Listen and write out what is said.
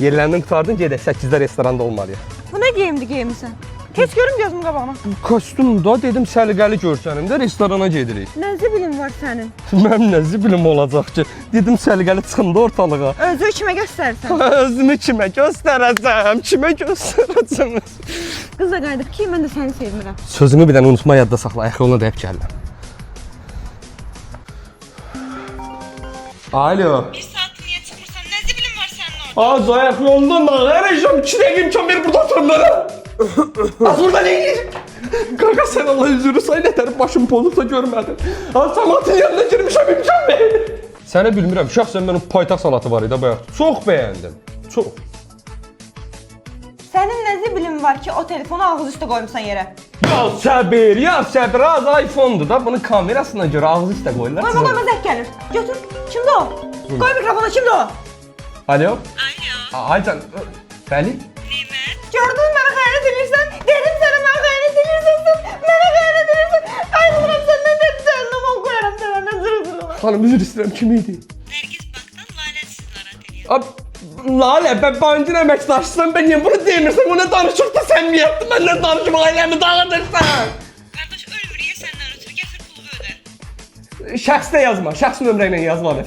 Yerlərindən qurtardın, gedək 8-də restoranda olmalıyıq. Bu nə geyimsən? Heç görüm gözüm qabağına. Kostyum da dedim səliqəli görsənim də restorana gedirik. Nə zibilin var sənin? Mənim nə zibilim olacaq ki? Dedim səliqəli çıxım da ortalığa. Özü kimə göstərsən? Özümü kimə göstərəcəm? Kimə göstərəcəm? Qıza qayıdıb ki, mən də səni sevmirəm. Sözümü bir dənə unutma, yadda saxla. Ayaq yoluna da hep gəlirəm. Alo. Bir saat niyə çıxmırsan? Nə zibilin var sənin orada? Az ayaq yolundan da verəcəm. 2 dəqiqə imkan ver burada oturumlara. Az burada ne yiyecek? Kanka sen Allah üzürü say nətər başım pozulsa görmədin. Az samatın yanına girmişəm imkan ver. Səni bilmirəm, şəxsən mənim paytaxt salatı var idi bayaq. Çox bəyəndim. Çox. Sənin nə zibilin var ki, o telefonu ağız üstə qoymuşsan yerə? Ya səbir, az iPhone-dur da, bunun kamerasına görə ağzı üstə qoyurlar. Qoyma zək gəlir. Götür. Kimdir o? Qoy mikrofonu, kimdir o? Alo? Alo, Aycan, bəli? Nimət? Gördün mənə xəyanət edirsən? Dedim sənə mənə xəyanət edirsən. Mənə xəyanət edirsən. Ayrılıram səndən də cəhənnəm ol qoyaram sənə zırı. Xanım, üzr istəyirəm, kim idi? Nərgiz Bankdan Lalə sizi narahat edir. Lale, ben bankın əməkdaşısın, ben niye bunu demirsən? O ne danışıq da sən mi yaptın? Ben ne danışım, ailəmi dağıdırsan? Qardaş ölmür, səndən ötürü gətir pulu ödə. Şəxsdə yazma, şəxs nömrə ilə yazma.